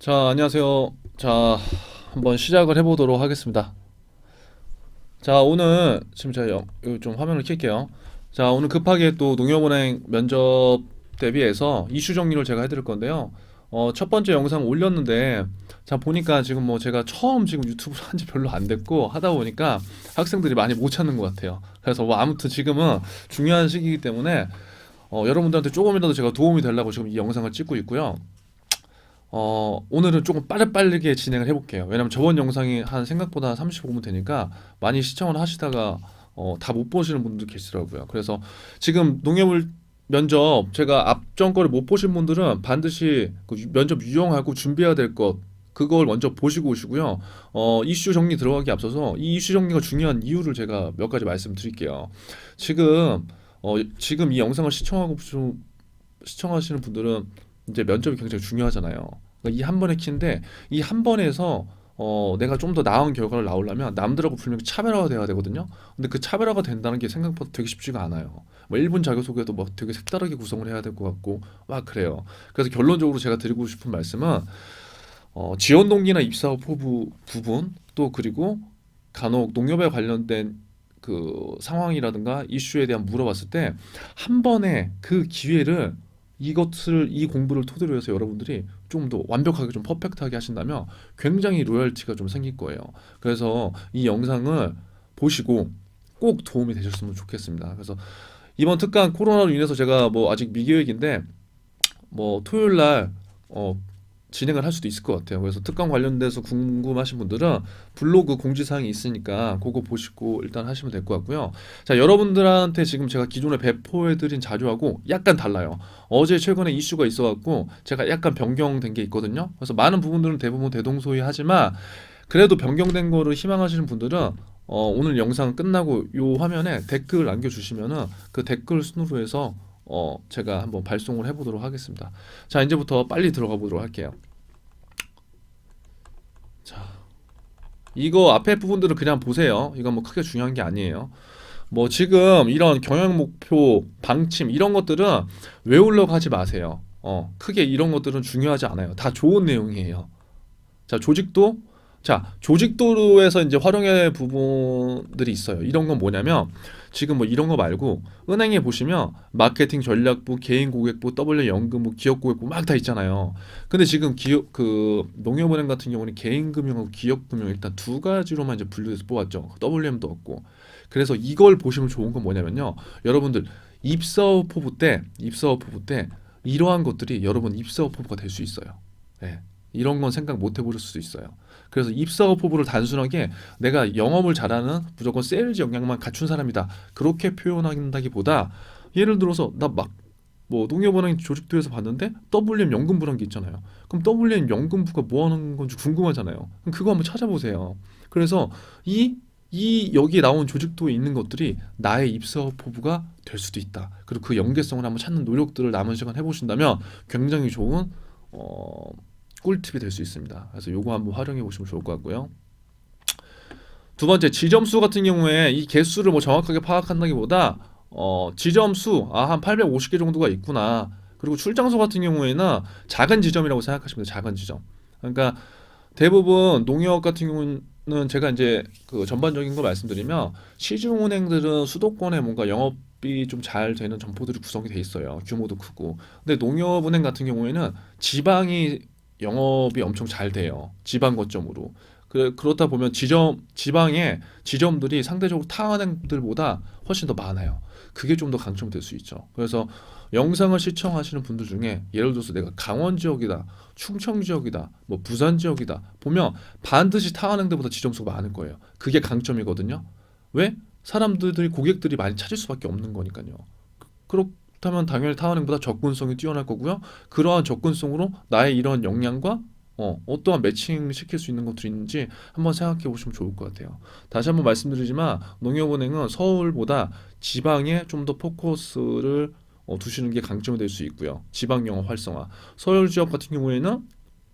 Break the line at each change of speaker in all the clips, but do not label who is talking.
자, 안녕하세요. 자, 한번 시작을 해보도록 하겠습니다. 자, 오늘 지금 제가 이거 좀 화면을 켤게요. 자, 오늘 급하게 또 농협은행 면접 대비해서 이슈 정리를 제가 해드릴 건데요. 첫 번째 영상 올렸는데, 자, 보니까 지금 뭐 제가 처음 지금 유튜브를 한지 별로 안 됐고, 하다 보니까 학생들이 많이 못 찾는 것 같아요. 그래서 뭐 아무튼 지금은 중요한 시기이기 때문에, 여러분들한테 조금이라도 제가 도움이 되려고 지금 이 영상을 찍고 있고요. 오늘은 조금 빠르게 진행을 해볼게요. 왜냐면 저번 영상이 한 생각보다 35분 되니까 많이 시청을 하시다가 다 못 보시는 분들 계시더라고요. 그래서 지금 농협을 면접 제가 앞전 거를 못 보신 분들은 반드시 그 면접 유형하고 준비해야 될 것 그걸 먼저 보시고 오시고요. 이슈 정리 들어가기 앞서서 이 이슈 정리가 중요한 이유를 제가 몇 가지 말씀드릴게요. 지금 지금 이 영상을 시청하시는 분들은 이제 면접이 굉장히 중요하잖아요. 그러니까 이 한 번의 키인데 이 한 번에서 내가 좀 더 나은 결과를 나오려면 남들하고 분명히 차별화가 돼야 되거든요. 근데 그 차별화가 된다는 게 생각보다 되게 쉽지가 않아요. 뭐 1분 자기소개도 막 되게 색다르게 구성을 해야 될 것 같고 막 그래요. 그래서 결론적으로 제가 드리고 싶은 말씀은 지원 동기나 입사 후 부분 또 그리고 간혹 농협에 관련된 그 상황이라든가 이슈에 대한 물어봤을 때 한 번에 그 기회를 이 공부를 토대로 해서 여러분들이 좀 더 완벽하게 좀 퍼펙트하게 하신다면 굉장히 로열티가 좀 생길 거예요. 그래서 이 영상을 보시고 꼭 도움이 되셨으면 좋겠습니다. 그래서 이번 특강 코로나로 인해서 제가 뭐 아직 미계획인데 뭐 토요일 날 진행을 할 수도 있을 것 같아요. 그래서 특강 관련돼서 궁금하신 분들은 블로그 공지사항이 있으니까 그거 보시고 일단 하시면 될 것 같고요. 자, 여러분들한테 지금 제가 기존에 배포해드린 자료하고 약간 달라요. 어제 최근에 이슈가 있어갖고 제가 약간 변경된 게 있거든요. 그래서 많은 부분들은 대부분 대동소이하지만 그래도 변경된 거를 희망하시는 분들은 오늘 영상 끝나고 요 화면에 댓글 남겨주시면은 그 댓글 순으로 해서 제가 한번 발송을 해보도록 하겠습니다. 자, 이제부터 빨리 들어가 보도록 할게요. 자, 이거 앞에 부분들은 그냥 보세요. 이건 뭐 크게 중요한 게 아니에요. 뭐 지금 이런 경영 목표, 방침 이런 것들은 외우려고 하지 마세요. 크게 이런 것들은 중요하지 않아요. 다 좋은 내용이에요. 자, 조직도에서 이제 활용할 부분들이 있어요. 이런 건 뭐냐면 지금 뭐 이런 거 말고 은행에 보시면 마케팅 전략부, 개인 고객부, W 연금부, 기업 고객부 막 다 있잖아요. 근데 지금 기업 그 농협은행 같은 경우는 개인 금융하고 기업 금융 일단 두 가지로만 이제 분류해서 뽑았죠. WM도 없고. 그래서 이걸 보시면 좋은 건 뭐냐면요. 여러분들 입사 후 포부 때 이러한 것들이 여러분 입사 후 포부가 될 수 있어요. 예. 이런 건 생각 못 해보실 수도 있어요. 그래서 입사업 포부를 단순하게 내가 영업을 잘하는 무조건 세일즈 역량만 갖춘 사람이다. 그렇게 표현한다기보다 예를 들어서 나 막 뭐 농협은행 조직도에서 봤는데 WM 연금부란 게 있잖아요. 그럼 WM 연금부가 뭐 하는 건지 궁금하잖아요. 그럼 그거 한번 찾아보세요. 그래서 이 여기에 나온 조직도에 있는 것들이 나의 입사업 포부가 될 수도 있다. 그리고 그 연계성을 한번 찾는 노력들을 남은 시간 해보신다면 굉장히 좋은 어, 꿀팁이 될 수 있습니다. 그래서 요거 한번 활용해 보시면 좋을 것 같고요. 두 번째 지점수 같은 경우에 이 개수를 뭐 정확하게 파악한다기보다 지점수 한 850개 정도가 있구나. 그리고 출장소 같은 경우에는 작은 지점이라고 생각하시면 돼요. 작은 지점. 그러니까 대부분 농협 같은 경우는 제가 이제 그 전반적인 거 말씀드리면 시중은행들은 수도권에 뭔가 영업이 좀 잘 되는 점포들이 구성이 돼 있어요. 규모도 크고. 근데 농협은행 같은 경우에는 지방이 영업이 엄청 잘 돼요. 지방 거점으로. 그렇다 보면 지방의 지점들이 상대적으로 타 은행들보다 훨씬 더 많아요. 그게 좀 더 강점이 될 수 있죠. 그래서 영상을 시청하시는 분들 중에 예를 들어서 내가 강원 지역이다, 충청 지역이다, 뭐 부산 지역이다 보면 반드시 타 은행들보다 지점수가 많을 거예요. 그게 강점이거든요. 왜? 사람들이 고객들이 많이 찾을 수밖에 없는 거니까요. 그렇다면 당연히 타 은행보다 접근성이 뛰어날 거고요. 그러한 접근성으로 나의 이런 역량과 어떠한 매칭 시킬 수 있는 것들이 있는지 한번 생각해 보시면 좋을 것 같아요. 다시 한번 말씀드리지만 농협은행은 서울보다 지방에 좀 더 포커스를 두시는 게 강점이 될 수 있고요. 지방 영업 활성화. 서울 지역 같은 경우에는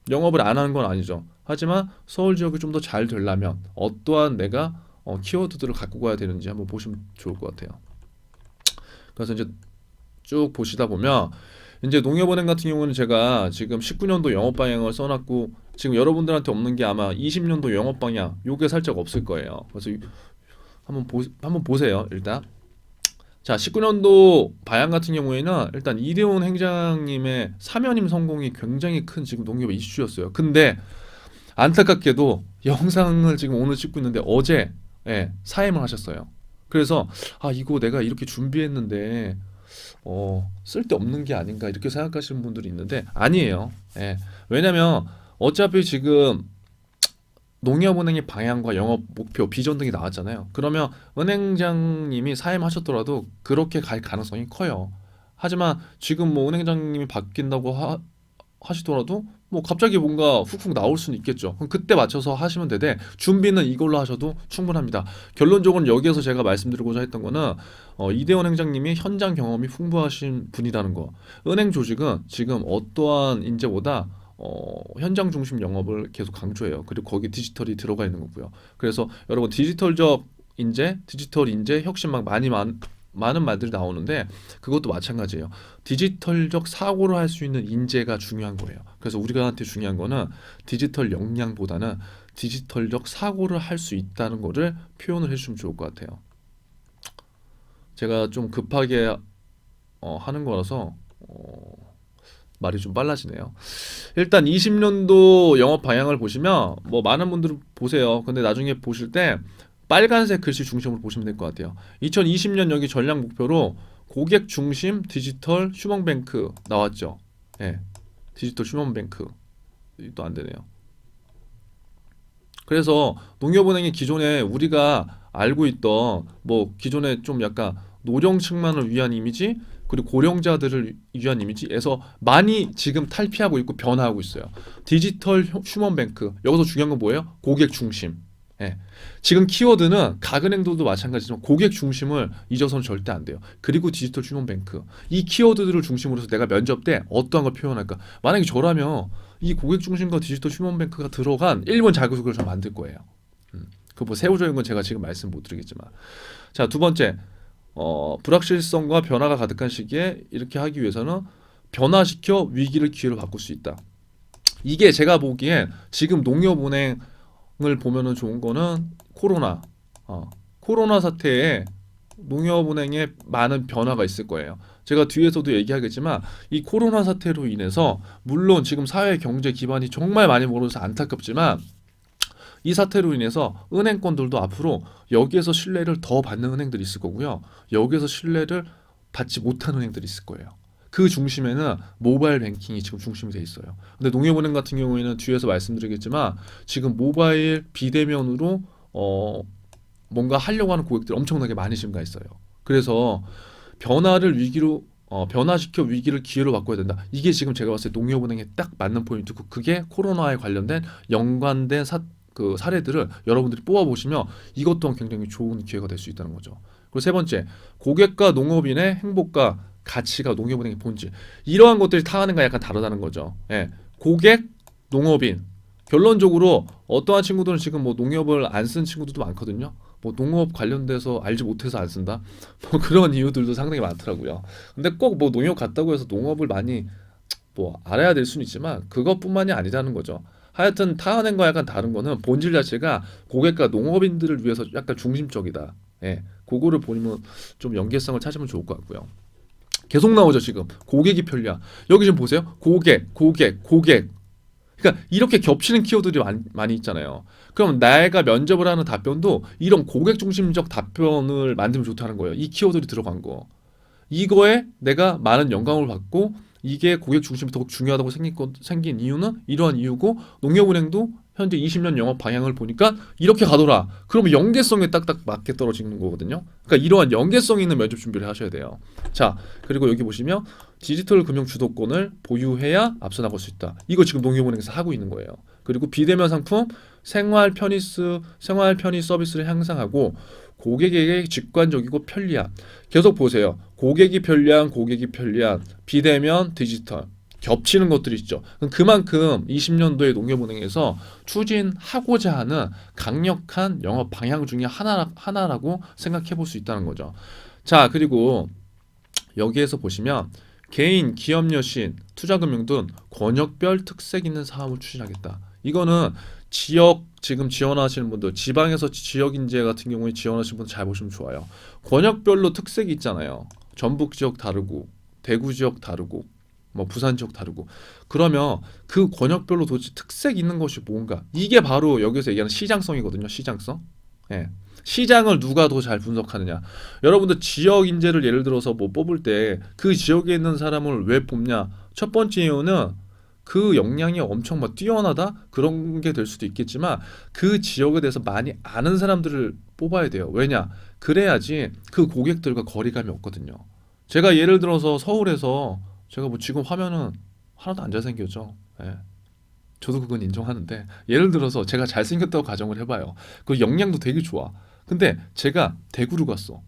영업을 안 하는 건 아니죠. 하지만 서울 지역이 좀 더 잘 되려면 어떠한 내가 키워드들을 갖고 가야 되는지 한번 보시면 좋을 것 같아요. 그래서 이제 쭉 보시다 보면 이제 농협은행 같은 경우는 제가 지금 19년도 영업 방향을 써놨고 지금 여러분들한테 없는 게 아마 20년도 영업 방향 요게 살짝 없을 거예요. 그래서 한번 보세요. 일단 자 19년도 방향 같은 경우에는 일단 이대훈 행장님의 사면임 성공이 굉장히 큰 지금 농협의 이슈였어요. 근데 안타깝게도 영상을 지금 오늘 찍고 있는데 어제 사임을 하셨어요. 그래서 아 이거 내가 이렇게 준비했는데 쓸데없는 게 아닌가 이렇게 생각하시는 분들이 있는데 아니에요. 왜냐면 어차피 지금 농협은행의 방향과 영업 목표, 비전 등이 나왔잖아요. 그러면 은행장님이 사임하셨더라도 그렇게 갈 가능성이 커요. 하지만 지금 뭐 은행장님이 바뀐다고 하시더라도 뭐 갑자기 뭔가 훅훅 나올 수는 있겠죠. 그럼 그때 맞춰서 하시면 되되 준비는 이걸로 하셔도 충분합니다. 결론적으로 여기에서 제가 말씀드리고자 했던 거는 이대원 행장님이 현장 경험이 풍부하신 분이라는 거. 은행 조직은 지금 어떠한 인재보다 현장 중심 영업을 계속 강조해요. 그리고 거기 디지털이 들어가 있는 거고요. 그래서 여러분 디지털적 인재, 디지털 인재 혁신 막 많은 말들이 나오는데 그것도 마찬가지예요. 디지털적 사고를 할 수 있는 인재가 중요한 거예요. 그래서 우리한테 중요한 거는 디지털 역량보다는 디지털적 사고를 할 수 있다는 거를 표현을 해주시면 좋을 것 같아요. 제가 좀 급하게 하는 거라서 말이 좀 빨라지네요. 일단 20년도 영업 방향을 보시면 뭐 많은 분들은 보세요. 근데 나중에 보실 때 빨간색 글씨 중심으로 보시면 될 것 같아요. 2020년 여기 전략 목표로 고객 중심 디지털 휴먼뱅크 나왔죠. 디지털 휴먼뱅크 또 안 되네요. 그래서 농협은행이 기존에 우리가 알고 있던 뭐 기존에 좀 약간 노령층만을 위한 이미지 그리고 고령자들을 위한 이미지에서 많이 지금 탈피하고 있고 변화하고 있어요. 디지털 휴먼뱅크 여기서 중요한 건 뭐예요? 고객 중심. 지금 키워드는 각 은행들도 마찬가지지만 고객 중심을 잊어서는 절대 안 돼요. 그리고 디지털 휴먼뱅크 이 키워드들을 중심으로 해서 내가 면접 때 어떠한 걸 표현할까? 만약에 저라면 이 고객 중심과 디지털 휴먼뱅크가 들어간 1번 자기소개를 좀 만들 거예요. 그 뭐 세부적인 건 제가 지금 말씀 못 드리겠지만 자 두 번째 불확실성과 변화가 가득한 시기에 이렇게 하기 위해서는 변화시켜 위기를 기회로 바꿀 수 있다. 이게 제가 보기엔 지금 농협은행을 보면은 좋은 거는 코로나 사태에 농협은행에 많은 변화가 있을 거예요. 제가 뒤에서도 얘기하겠지만 이 코로나 사태로 인해서 물론 지금 사회 경제 기반이 정말 많이 무너져서 안타깝지만 이 사태로 인해서 은행권들도 앞으로 여기에서 신뢰를 더 받는 은행들이 있을 거고요. 여기에서 신뢰를 받지 못하는 은행들이 있을 거예요. 그 중심에는 모바일 뱅킹이 지금 중심이 돼 있어요. 근데 농협은행 같은 경우에는 뒤에서 말씀드리겠지만 지금 모바일 비대면으로 뭔가 하려고 하는 고객들이 엄청나게 많이 증가 있어요. 그래서 변화시켜 위기를 기회로 바꿔야 된다. 이게 지금 제가 봤을 때 농협은행에 딱 맞는 포인트고 그게 코로나에 관련된 연관된 사례들을 여러분들이 뽑아보시면 이것 또한 굉장히 좋은 기회가 될 수 있다는 거죠. 그리고 세 번째, 고객과 농업인의 행복과 가치가 농협은행의 본질. 이러한 것들이 타 은행과 약간 다르다는 거죠. 고객, 농업인. 결론적으로 어떠한 친구들은 지금 뭐 농협을 안 쓴 친구들도 많거든요. 뭐 농업 관련돼서 알지 못해서 안 쓴다. 뭐 그런 이유들도 상당히 많더라고요. 근데 꼭 뭐 농협 갔다고 해서 농업을 많이 뭐 알아야 될 수는 있지만 그것뿐만이 아니라는 거죠. 하여튼 타은행과 약간 다른 거는 본질 자체가 고객과 농업인들을 위해서 약간 중심적이다. 그거를 보면 좀 연계성을 찾으면 좋을 것 같고요. 계속 나오죠 지금 고객이 편리한 여기 좀 보세요. 고객. 그러니까 이렇게 겹치는 키워드들이 많이 있잖아요. 그럼 내가 면접을 하는 답변도 이런 고객 중심적 답변을 만들면 좋다는 거예요. 이 키워드들이 들어간 거. 이거에 내가 많은 영감을 받고 이게 고객 중심이 더 중요하다고 생긴 이유는 이러한 이유고 농협은행도 현재 20년 영업 방향을 보니까 이렇게 가더라. 그러면 연계성에 딱딱 맞게 떨어지는 거거든요. 그러니까 이러한 연계성 있는 면접 준비를 하셔야 돼요. 자, 그리고 여기 보시면 디지털 금융 주도권을 보유해야 앞서 나갈 수 있다. 이거 지금 농협은행에서 하고 있는 거예요. 그리고 비대면 상품, 생활 편의 서비스를 향상하고 고객에게 직관적이고 편리한. 계속 보세요. 고객이 편리한, 비대면, 디지털. 겹치는 것들이 있죠. 그만큼 20년도에 농협은행에서 추진하고자 하는 강력한 영업 방향 중에 하나라고 생각해 볼 수 있다는 거죠. 자, 그리고 여기에서 보시면 개인, 기업 여신, 투자금융 등 권역별 특색 있는 사업을 추진하겠다. 이거는 지역 지금 지원하시는 분들, 지방에서 지역 인재 같은 경우에 지원하시는 분들 잘 보시면 좋아요. 권역별로 특색이 있잖아요. 전북 지역 다르고, 대구 지역 다르고, 뭐 부산 지역 다르고. 그러면 그 권역별로 도대체 특색 있는 것이 뭔가? 이게 바로 여기서 얘기하는 시장성이거든요. 시장성. 예. 시장을 누가 더 잘 분석하느냐. 여러분들 지역 인재를 예를 들어서 뭐 뽑을 때 그 지역에 있는 사람을 왜 뽑냐? 첫 번째 이유는 그 역량이 엄청 막 뛰어나다 그런 게 될 수도 있겠지만 그 지역에 대해서 많이 아는 사람들을 뽑아야 돼요. 왜냐? 그래야지 그 고객들과 거리감이 없거든요. 제가 예를 들어서 서울에서 제가 뭐 지금 화면은 하나도 안 잘생겼죠. 예. 저도 그건 인정하는데 예를 들어서 제가 잘생겼다고 가정을 해봐요. 그 역량도 되게 좋아. 근데 제가 대구로 갔어.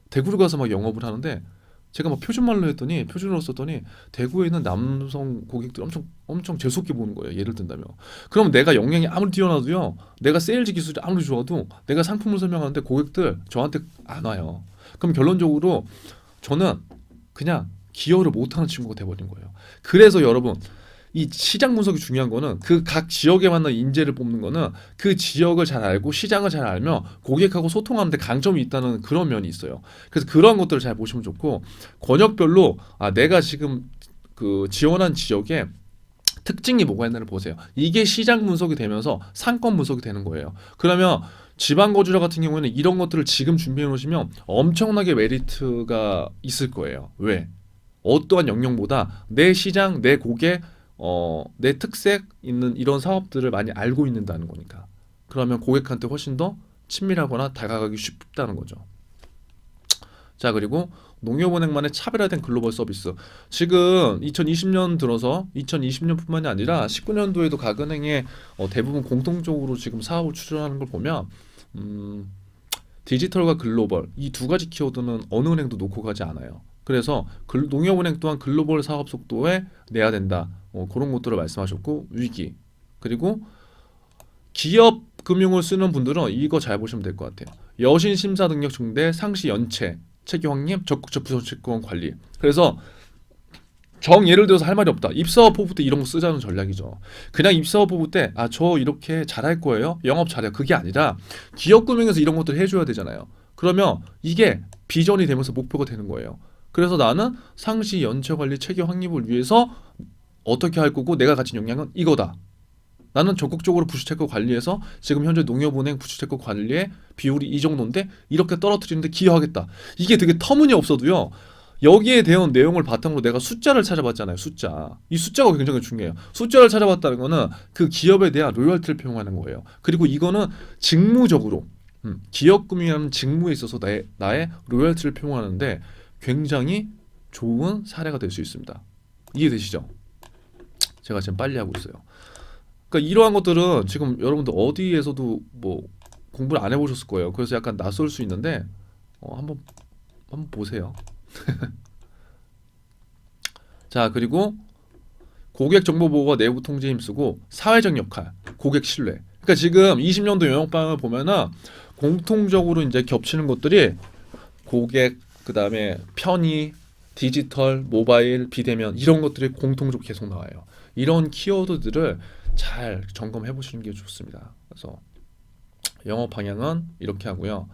대구로 가서 막 영업을 하는데 제가 막 표준말로 했더니 표준어로 썼더니 대구에 있는 남성 고객들 엄청 엄청 재수없게 보는 거예요. 예를 든다면. 그럼 내가 역량이 아무리 뛰어나도요. 내가 세일즈 기술이 아무리 좋아도 내가 상품을 설명하는데 고객들 저한테 안 와요. 그럼 결론적으로 저는 그냥 기여를 못하는 친구가 돼버린 거예요. 그래서 여러분 이 시장 분석이 중요한 거는 그 각 지역에 맞는 인재를 뽑는 거는 그 지역을 잘 알고 시장을 잘 알면 고객하고 소통하는데 강점이 있다는 그런 면이 있어요. 그래서 그런 것들을 잘 보시면 좋고 권역별로 내가 지금 그 지원한 지역에 특징이 뭐가 있나를 보세요. 이게 시장 분석이 되면서 상권 분석이 되는 거예요. 그러면 지방 거주자 같은 경우에는 이런 것들을 지금 준비해 놓으시면 엄청나게 메리트가 있을 거예요. 왜? 어떠한 영역보다 내 시장, 내 고객, 내 특색 있는 이런 사업들을 많이 알고 있는다는 거니까. 그러면 고객한테 훨씬 더 친밀하거나 다가가기 쉽다는 거죠. 자, 그리고 농협은행만의 차별화된 글로벌 서비스. 지금 2020년 들어서 2020년뿐만이 아니라 19년도에도 각 은행에 대부분 공통적으로 지금 사업을 추진하는 걸 보면 디지털과 글로벌 이 두 가지 키워드는 어느 은행도 놓고 가지 않아요. 그래서 농협은행 또한 글로벌 사업 속도에 내야 된다. 그런 것들을 말씀하셨고 위기 그리고 기업 금융을 쓰는 분들은 이거 잘 보시면 될 것 같아요. 여신 심사 능력 증대, 상시 연체, 체계 확립, 적극적 부서채권 관리. 그래서 예를 들어서 할 말이 없다. 입사업 포부 때 이런 거 쓰자는 전략이죠. 그냥 입사업 포부 때 저 이렇게 잘할 거예요. 영업 잘해요. 그게 아니라 기업 금융에서 이런 것들 해줘야 되잖아요. 그러면 이게 비전이 되면서 목표가 되는 거예요. 그래서 나는 상시 연체 관리 체계 확립을 위해서 어떻게 할 거고 내가 가진 역량은 이거다. 나는 적극적으로 부수채권 관리해서 지금 현재 농협은행 부수채권 관리의 비율이 이 정도인데 이렇게 떨어뜨리는데 기여하겠다. 이게 되게 터무니없어도요. 여기에 대한 내용을 바탕으로 내가 숫자를 찾아봤잖아요. 숫자. 이 숫자가 굉장히 중요해요. 숫자를 찾아봤다는 거는 그 기업에 대한 로열티를 표현하는 거예요. 그리고 이거는 직무적으로 기업금융이라는 직무에 있어서 나의 로열티를 표현하는데 굉장히 좋은 사례가 될 수 있습니다. 이해되시죠? 제가 지금 빨리 하고 있어요. 그러니까 이러한 것들은 지금 여러분들 어디에서도 뭐 공부를 안 해보셨을 거예요. 그래서 약간 낯설 수 있는데 한번 보세요. 자, 그리고 고객 정보 보호와 내부 통제에 힘쓰고 사회적 역할, 고객 신뢰. 그러니까 지금 20년도 영역방을 보면은 공통적으로 이제 겹치는 것들이 고객, 그다음에 편의, 디지털, 모바일, 비대면 이런 것들이 공통적으로 계속 나와요. 이런 키워드들을 잘 점검해 보시는 게 좋습니다. 그래서 영업 방향은 이렇게 하고요.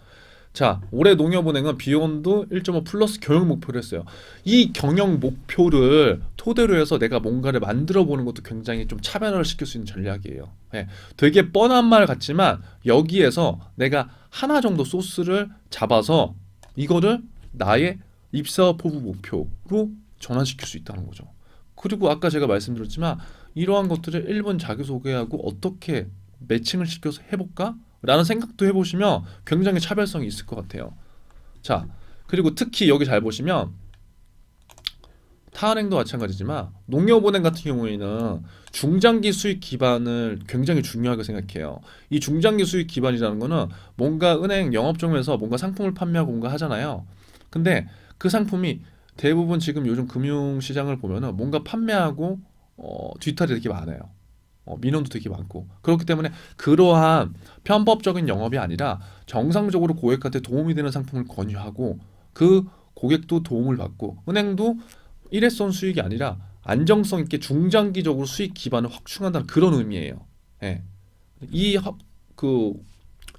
자, 올해 농협은행은 비욘드 1.5 플러스 경영 목표를 했어요. 이 경영 목표를 토대로 해서 내가 뭔가를 만들어 보는 것도 굉장히 좀 차별화를 시킬 수 있는 전략이에요. 네, 되게 뻔한 말 같지만 여기에서 내가 하나 정도 소스를 잡아서 이거를 나의 입사업 포부 목표로 전환시킬 수 있다는 거죠. 그리고 아까 제가 말씀드렸지만 이러한 것들을 1번 자기소개하고 어떻게 매칭을 시켜서 해볼까? 라는 생각도 해보시면 굉장히 차별성이 있을 것 같아요. 자, 그리고 특히 여기 잘 보시면 타은행도 마찬가지지만 농협은행 같은 경우에는 중장기 수익 기반을 굉장히 중요하게 생각해요. 이 중장기 수익 기반이라는 거는 뭔가 은행 영업점에서 뭔가 상품을 판매하고 뭔가 하잖아요. 근데 그 상품이 대부분 지금 요즘 금융시장을 보면은 뭔가 판매하고 뒤탈이 되게 많아요. 민원도 되게 많고 그렇기 때문에 그러한 편법적인 영업이 아니라 정상적으로 고객한테 도움이 되는 상품을 권유하고 그 고객도 도움을 받고 은행도 일회성 수익이 아니라 안정성 있게 중장기적으로 수익 기반을 확충한다는 그런 의미예요. 예. 이 합- 그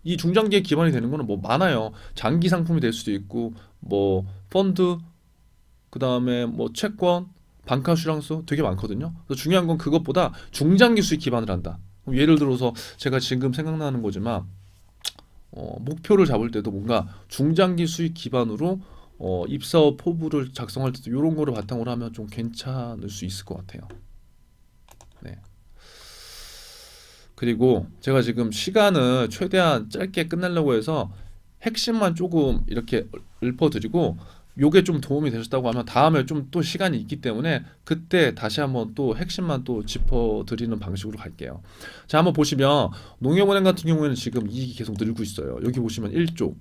이 중장기에 기반이 되는 거는 뭐 많아요. 장기 상품이 될 수도 있고 뭐 펀드 그다음에 뭐 채권, 방카슈랑스 되게 많거든요. 그래서 중요한 건 그것보다 중장기 수익 기반을 한다. 그럼 예를 들어서 제가 지금 생각나는 거지만 목표를 잡을 때도 뭔가 중장기 수익 기반으로 입사업 포부를 작성할 때도 이런 거를 바탕으로 하면 좀 괜찮을 수 있을 것 같아요. 네. 그리고 제가 지금 시간을 최대한 짧게 끝내려고 해서 핵심만 조금 이렇게 읊어드리고 요게 좀 도움이 되셨다고 하면 다음에 좀 또 시간이 있기 때문에 그때 다시 한번 또 핵심만 또 짚어드리는 방식으로 갈게요. 자, 한번 보시면 농협은행 같은 경우에는 지금 이익이 계속 늘고 있어요. 여기 보시면 1조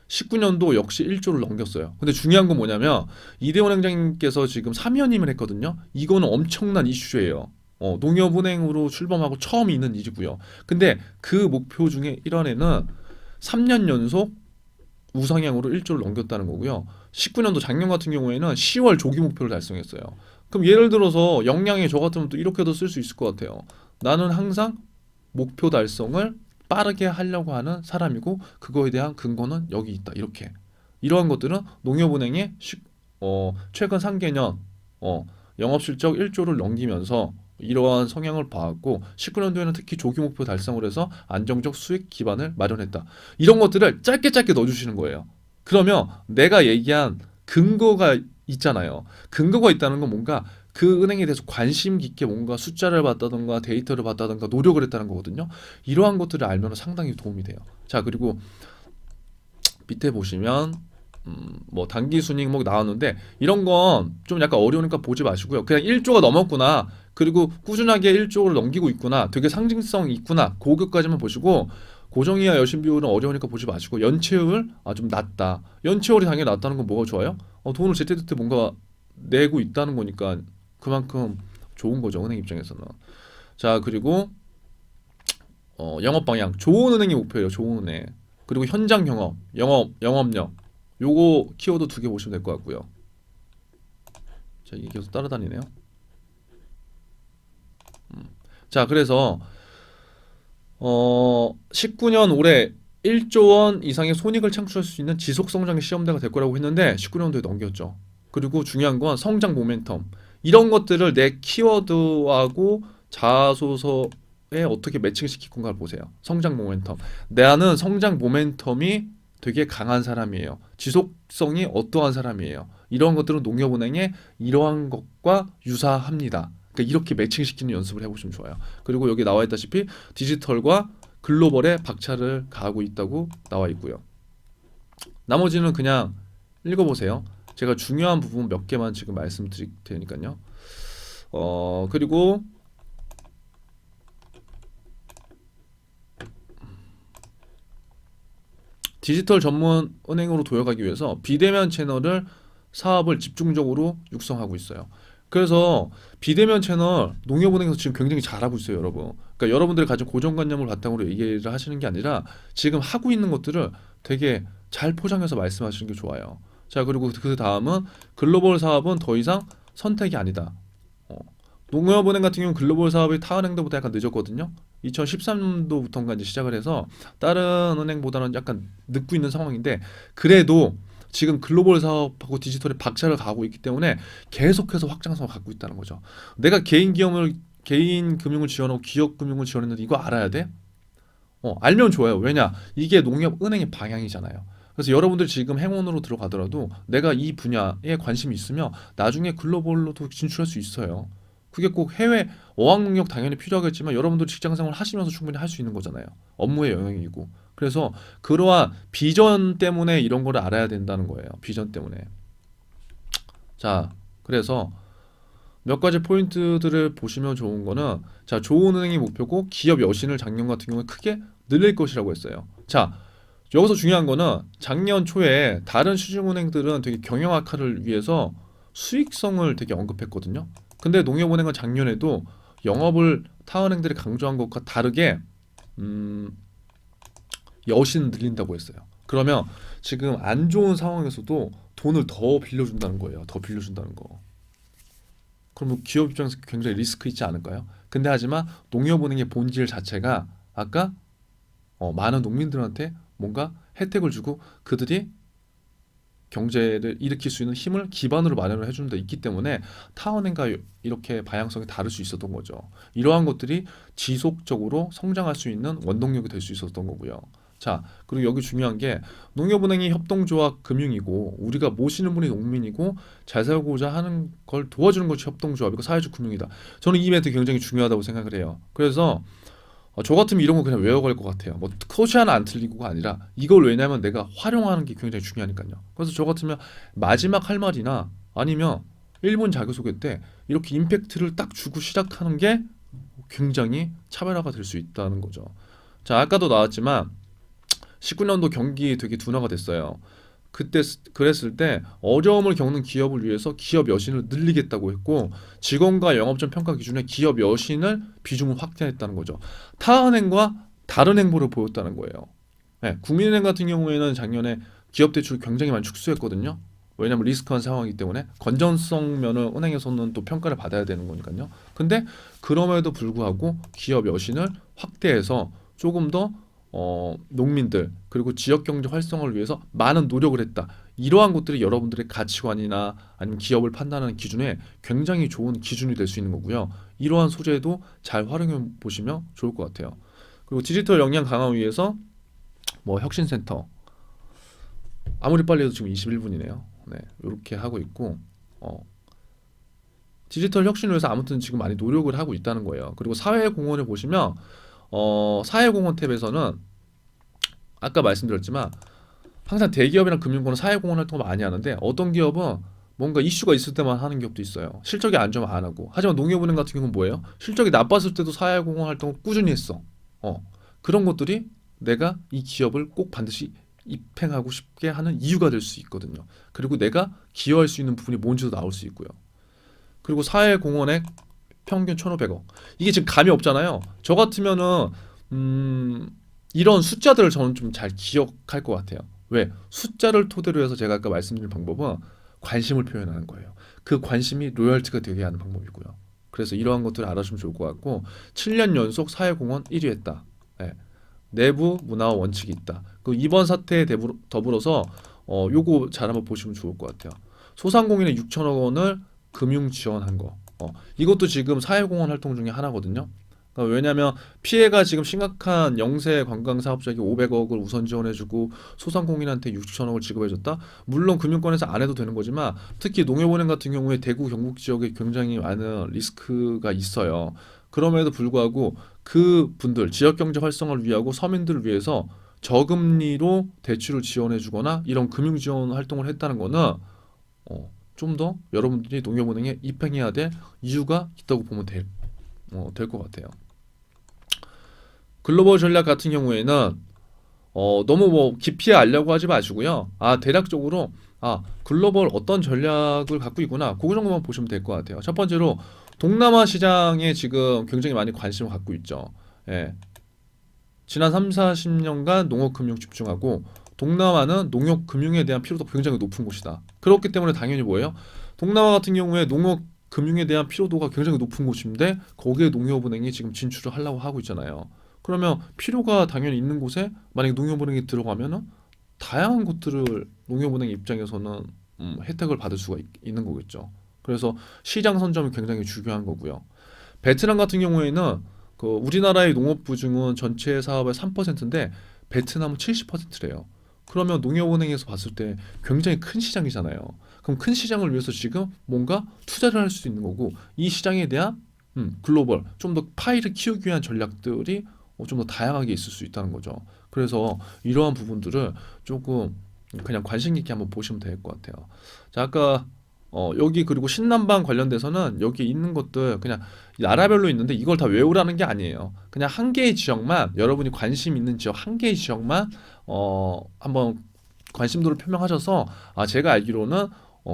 19년도 역시 1조를 넘겼어요. 근데 중요한 건 뭐냐면 이대원 행장님께서 지금 3연임을 했거든요. 이거는 엄청난 이슈예요. 농협은행으로 출범하고 처음 있는 일이고요. 근데 그 목표 중에 일환에는 3년 연속 우상향으로 1조를 넘겼다는 거고요. 19년도 작년 같은 경우에는 10월 조기 목표를 달성했어요. 그럼 예를 들어서 역량이 저 같으면 또 이렇게도 쓸 수 있을 것 같아요. 나는 항상 목표 달성을 빠르게 하려고 하는 사람이고 그거에 대한 근거는 여기 있다. 이렇게 이러한 것들은 농협은행의 최근 3개년 영업실적 1조를 넘기면서 이러한 성향을 봐왔고 19년도에는 특히 조기 목표 달성을 해서 안정적 수익 기반을 마련했다. 이런 것들을 짧게 짧게 넣어주시는 거예요. 그러면 내가 얘기한 근거가 있잖아요. 근거가 있다는 건 뭔가 그 은행에 대해서 관심 깊게 뭔가 숫자를 봤다던가 데이터를 봤다던가 노력을 했다는 거거든요. 이러한 것들을 알면 상당히 도움이 돼요. 자, 그리고 밑에 보시면 뭐 단기 순이익 뭐 나왔는데 이런 건 좀 약간 어려우니까 보지 마시고요. 그냥 1조가 넘었구나. 그리고 꾸준하게 1조를 넘기고 있구나. 되게 상징성이 있구나. 그것까지만 보시고 고정이하 여신 비율은 어려우니까 보지 마시고 연체율 좀 낮다. 연체율이 당연히 낮다는 건 뭐가 좋아요? 돈을 제때제때 뭔가 내고 있다는 거니까 그만큼 좋은 거죠. 은행 입장에서는. 자, 그리고 영업 방향 좋은 은행이 목표예요. 좋은 은행. 그리고 현장 경험, 영업력. 요거 키워드 2개 보시면 될 것 같고요. 자, 이게 계속 따라다니네요. 자, 그래서 19년 올해 1조 원 이상의 손익을 창출할 수 있는 지속 성장의 시험대가 될 거라고 했는데 19년도에 넘겼죠. 그리고 중요한 건 성장 모멘텀. 이런 것들을 내 키워드하고 자소서에 어떻게 매칭시킬 건가를 보세요. 성장 모멘텀. 나는 성장 모멘텀이 되게 강한 사람이에요. 지속성이 어떠한 사람이에요. 이런 것들은 농협은행의 이러한 것과 유사합니다. 그러니까 이렇게 매칭시키는 연습을 해보시면 좋아요. 그리고 여기 나와 있다시피 디지털과 글로벌에 박차를 가하고 있다고 나와 있고요. 나머지는 그냥 읽어보세요. 제가 중요한 부분 몇 개만 지금 말씀드릴 테니까요. 그리고 디지털 전문 은행으로 도약하기 위해서 비대면 채널을 사업을 집중적으로 육성하고 있어요. 그래서 비대면 채널 농협은행에서 지금 굉장히 잘하고 있어요, 여러분. 그러니까 여러분들이 가진 고정관념을 바탕으로 얘기를 하시는 게 아니라 지금 하고 있는 것들을 되게 잘 포장해서 말씀하시는 게 좋아요. 자, 그리고 그 다음은 글로벌 사업은 더 이상 선택이 아니다. 어, 농협은행 같은 경우는 글로벌 사업이 타은행들보다 약간 늦었거든요. 2013년도부터인가 이제 시작을 해서 다른 은행보다는 약간 늦고 있는 상황인데 그래도 지금 글로벌 사업하고 디지털에 박차를 가하고 있기 때문에 계속해서 확장성을 갖고 있다는 거죠. 내가 개인 금융을 지원하고 기업 금융을 지원했는데 이거 알아야 돼? 알면 좋아요. 왜냐? 이게 농협 은행의 방향이잖아요. 그래서 여러분들 지금 행운으로 들어가더라도 내가 이 분야에 관심이 있으면 나중에 글로벌로도 진출할 수 있어요. 그게 꼭 해외 어학능력 당연히 필요하겠지만 여러분들 직장생활 하시면서 충분히 할 수 있는 거잖아요. 업무의 영역이고. 그래서 그러한 비전 때문에 이런 거를 알아야 된다는 거예요. 비전 때문에. 자, 그래서 몇 가지 포인트들을 보시면 좋은 거는 자, 좋은 은행이 목표고 기업 여신을 작년 같은 경우에 크게 늘릴 것이라고 했어요. 자, 여기서 중요한 거는 작년 초에 다른 시중은행들은 되게 경영 악화를 위해서 수익성을 되게 언급했거든요. 근데 농협은행은 작년에도 영업을 타은행들이 강조한 것과 다르게 여신 늘린다고 했어요. 그러면 지금 안 좋은 상황에서도 돈을 더 빌려준다는 거예요. 더 빌려준다는 거. 그러면 기업 입장에서 굉장히 리스크 있지 않을까요? 근데 하지만 농협은행의 본질 자체가 아까 많은 농민들한테 뭔가 혜택을 주고 그들이 경제를 일으킬 수 있는 힘을 기반으로 마련을 해주는 데 있기 때문에 타원행과 이렇게 방향성이 다를 수 있었던 거죠. 이러한 것들이 지속적으로 성장할 수 있는 원동력이 될 수 있었던 거고요. 자, 그리고 여기 중요한 게 농협은행이 협동조합 금융이고 우리가 모시는 분이 농민이고 잘 살고자 하는 걸 도와주는 것이 협동조합이고 사회적 금융이다. 저는 이 멘트 굉장히 중요하다고 생각을 해요. 그래서 저 같으면 이런 거 그냥 외워갈 것 같아요. 뭐 코시 하나 안 틀리고가 아니라 이걸 왜냐면 내가 활용하는 게 굉장히 중요하니까요. 그래서 저 같으면 마지막 할 말이나 아니면 1분 자기소개 때 이렇게 임팩트를 딱 주고 시작하는 게 굉장히 차별화가 될 수 있다는 거죠. 자, 아까도 나왔지만 19년도 경기 되게 둔화가 됐어요. 그때 그랬을 때 어려움을 겪는 기업을 위해서 기업 여신을 늘리겠다고 했고 직원과 영업전 평가 기준에 기업 여신을 비중을 확대했다는 거죠. 타은행과 다른 행보를 보였다는 거예요. 네, 국민은행 같은 경우에는 작년에 기업 대출 굉장히 많이 축소했거든요. 왜냐하면 리스크한 상황이기 때문에 건전성 면을 은행에서는 또 평가를 받아야 되는 거니까요. 근데 그럼에도 불구하고 기업 여신을 확대해서 조금 더 농민들 그리고 지역 경제 활성화를 위해서 많은 노력을 했다. 이러한 것들이 여러분들의 가치관이나 아니면 기업을 판단하는 기준에 굉장히 좋은 기준이 될 수 있는 거고요. 이러한 소재도 잘 활용해 보시면 좋을 것 같아요. 그리고 디지털 역량 강화 위해서 뭐 혁신센터 아무리 빨리 해도 지금 21분이네요. 네, 이렇게 하고 있고 디지털 혁신을 위해서 아무튼 지금 많이 노력을 하고 있다는 거예요. 그리고 사회공헌을 보시면 사회공헌 탭에서는 아까 말씀드렸지만 항상 대기업이랑 금융권은 사회공헌 활동을 많이 하는데 어떤 기업은 뭔가 이슈가 있을 때만 하는 기업도 있어요. 실적이 안 좋으면 안 하고. 하지만 농협은행 같은 경우는 뭐예요? 실적이 나빴을 때도 사회공헌 활동을 꾸준히 했어. 그런 것들이 내가 이 기업을 꼭 반드시 입행하고 싶게 하는 이유가 될 수 있거든요. 그리고 내가 기여할 수 있는 부분이 뭔지도 나올 수 있고요. 그리고 사회공헌액 평균 1,500억. 이게 지금 감이 없잖아요. 저 같으면은 이런 숫자들을 저는 좀 잘 기억할 것 같아요. 왜? 숫자를 토대로 해서 제가 아까 말씀드린 방법은 관심을 표현하는 거예요. 그 관심이 로열티가 되게 하는 방법이고요. 그래서 이러한 것들을 알아주면 좋을 것 같고 7년 연속 사회공헌 1위 했다. 네. 내부 문화와 원칙이 있다. 그 이번 사태에 더불어서 요거 잘 한번 보시면 좋을 것 같아요. 소상공인의 6천억 원을 금융 지원한 거. 이것도 지금 사회공헌 활동 중에 하나거든요. 그러니까 왜냐하면 피해가 지금 심각한 영세 관광 사업자에게 500억을 우선 지원해주고 소상공인한테 6천억을 지급해줬다. 물론 금융권에서 안 해도 되는 거지만 특히 농협은행 같은 경우에 대구 경북 지역에 굉장히 많은 리스크가 있어요. 그럼에도 불구하고 그 분들 지역 경제 활성화를 위하고 서민들을 위해서 저금리로 대출을 지원해주거나 이런 금융 지원 활동을 했다는 거는 좀 더 여러분들이 농협은행에 입행해야 될 이유가 있다고 보면 될 것 같아요. 글로벌 전략 같은 경우에는 너무 뭐 깊이 알려고 하지 마시고요. 대략적으로 글로벌 어떤 전략을 갖고 있구나. 그 정도만 보시면 될 것 같아요. 첫 번째로 동남아 시장에 지금 굉장히 많이 관심을 갖고 있죠. 예. 지난 3, 40년간 농업금융 집중하고 동남아는 농업금융에 대한 피로도가 굉장히 높은 곳이다. 그렇기 때문에 당연히 뭐예요? 동남아 같은 경우에 농업금융에 대한 피로도가 굉장히 높은 곳인데 거기에 농협은행이 지금 진출을 하려고 하고 있잖아요. 그러면 필요가 당연히 있는 곳에 만약에 농협은행이 들어가면은 다양한 것들을 농협은행 입장에서는 혜택을 받을 수가 있는 거겠죠. 그래서 시장 선점이 굉장히 중요한 거고요. 베트남 같은 경우에는 그 우리나라의 농업 부중은 전체 사업의 3%인데 베트남은 70%래요. 그러면 농협은행에서 봤을 때 굉장히 큰 시장이잖아요. 그럼 큰 시장을 위해서 지금 뭔가 투자를 할 수 있는 거고 이 시장에 대한 글로벌 좀 더 파이를 키우기 위한 전략들이 좀 더 다양하게 있을 수 있다는 거죠. 그래서 이러한 부분들을 조금 그냥 관심 있게 한번 보시면 될 것 같아요. 자, 아까 여기 그리고 신남방 관련돼서는 여기 있는 것들 그냥 나라별로 있는데 이걸 다 외우라는 게 아니에요. 그냥 한 개의 지역만 여러분이 관심 있는 지역 한 개의 지역만 한번 관심도를 표명하셔서 제가 알기로는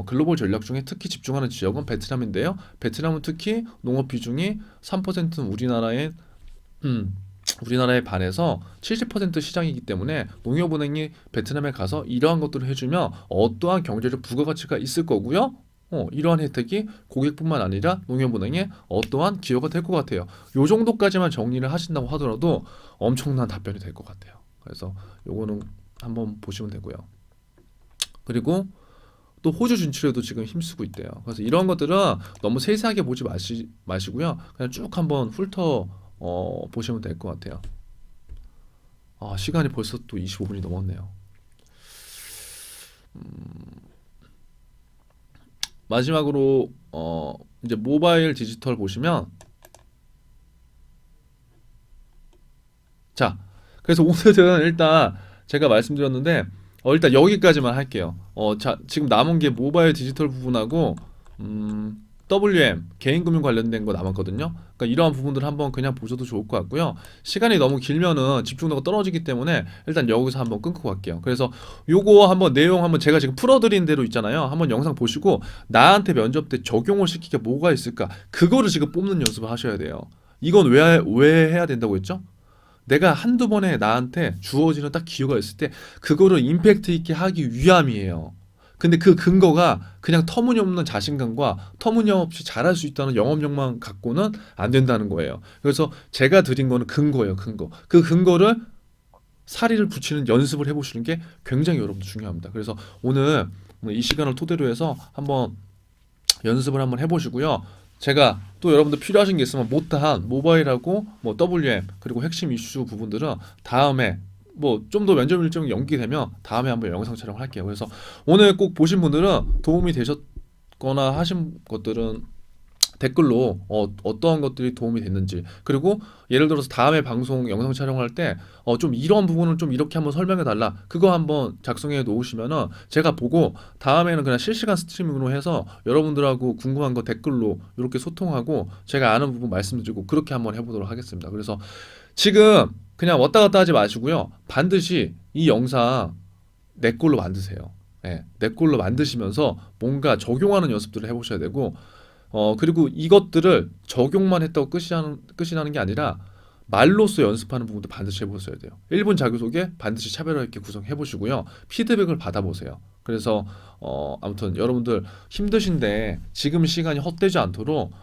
글로벌 전략 중에 특히 집중하는 지역은 베트남인데요. 베트남은 특히 농업 비중이 3%는 우리나라의 우리나라에 반해서 70% 시장이기 때문에 농협은행이 베트남에 가서 이러한 것들을 해주면 어떠한 경제적 부가가치가 있을 거고요. 이러한 혜택이 고객뿐만 아니라 농협은행에 어떠한 기여가 될 것 같아요. 요 정도까지만 정리를 하신다고 하더라도 엄청난 답변이 될 것 같아요. 그래서 요거는 한번 보시면 되고요. 그리고 또 호주 진출에도 지금 힘쓰고 있대요. 그래서 이런 것들은 너무 세세하게 보지 마시고요. 그냥 쭉 한번 훑어 보시면 될 것 같아요. 시간이 벌써 또 25분이 넘었네요. 마지막으로 이제 모바일 디지털 보시면 자, 그래서 오늘은 일단 제가 말씀드렸는데 일단 여기까지만 할게요. 자, 지금 남은 게 모바일 디지털 부분하고 WM 개인금융 관련된 거 남았거든요. 그러니까 이러한 부분들 한번 그냥 보셔도 좋을 것 같고요. 시간이 너무 길면은 집중도가 떨어지기 때문에 일단 여기서 한번 끊고 갈게요. 그래서 요거 한번 내용 한번 제가 지금 풀어드린 대로 있잖아요. 한번 영상 보시고 나한테 면접 때 적용을 시키게 뭐가 있을까? 그거를 지금 뽑는 연습을 하셔야 돼요. 이건 왜 해야 된다고 했죠? 내가 한두 번에 나한테 주어지는 딱 기회가 있을 때 그거를 임팩트 있게 하기 위함이에요. 근데 그 근거가 그냥 터무니없는 자신감과 터무니없이 잘할 수 있다는 영업력만 갖고는 안 된다는 거예요. 그래서 제가 드린 거는 근거예요, 근거. 그 근거를 사리를 붙이는 연습을 해보시는 게 굉장히 여러분들 중요합니다. 그래서 오늘 이 시간을 토대로 해서 한번 연습을 한번 해보시고요. 제가 또 여러분들 필요하신 게 있으면 못다한 모바일하고 뭐 WM 그리고 핵심 이슈 부분들은 다음에 뭐 좀 더 면접 일정이 연기되면 다음에 한번 영상 촬영을 할게요. 그래서 오늘 꼭 보신 분들은 도움이 되셨거나 하신 것들은 댓글로 어떠한 것들이 도움이 됐는지 그리고 예를 들어서 다음에 방송 영상 촬영할 때 좀 이런 부분은 좀 이렇게 한번 설명해 달라 그거 한번 작성해 놓으시면은 제가 보고 다음에는 그냥 실시간 스트리밍으로 해서 여러분들하고 궁금한 거 댓글로 이렇게 소통하고 제가 아는 부분 말씀드리고 그렇게 한번 해보도록 하겠습니다. 그래서 지금 그냥 왔다 갔다 하지 마시고요. 반드시 이 영상 내 걸로 만드세요. 네, 내 걸로 만드시면서 뭔가 적용하는 연습들을 해보셔야 되고 그리고 이것들을 적용만 했다고 끝이 나는 게 아니라 말로써 연습하는 부분도 반드시 해보셔야 돼요. 1분 자기소개 반드시 차별화 있게 구성해 보시고요. 피드백을 받아보세요. 그래서 아무튼 여러분들 힘드신데 지금 시간이 헛되지 않도록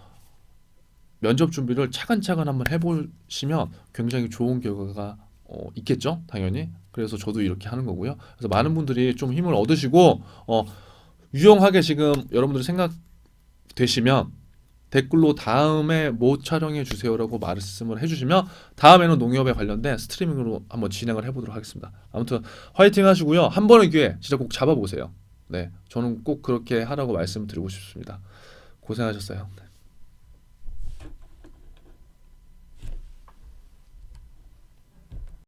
면접 준비를 차근차근 한번 해보시면 굉장히 좋은 결과가 있겠죠, 당연히. 그래서 저도 이렇게 하는 거고요. 그래서 많은 분들이 좀 힘을 얻으시고 유용하게 지금 여러분들이 생각되시면 댓글로 다음에 뭐 촬영해 주세요라고 말씀을 해주시면 다음에는 농협에 관련된 스트리밍으로 한번 진행을 해보도록 하겠습니다. 아무튼 화이팅 하시고요. 한 번의 기회 진짜 꼭 잡아보세요. 네, 저는 꼭 그렇게 하라고 말씀드리고 싶습니다. 고생하셨어요.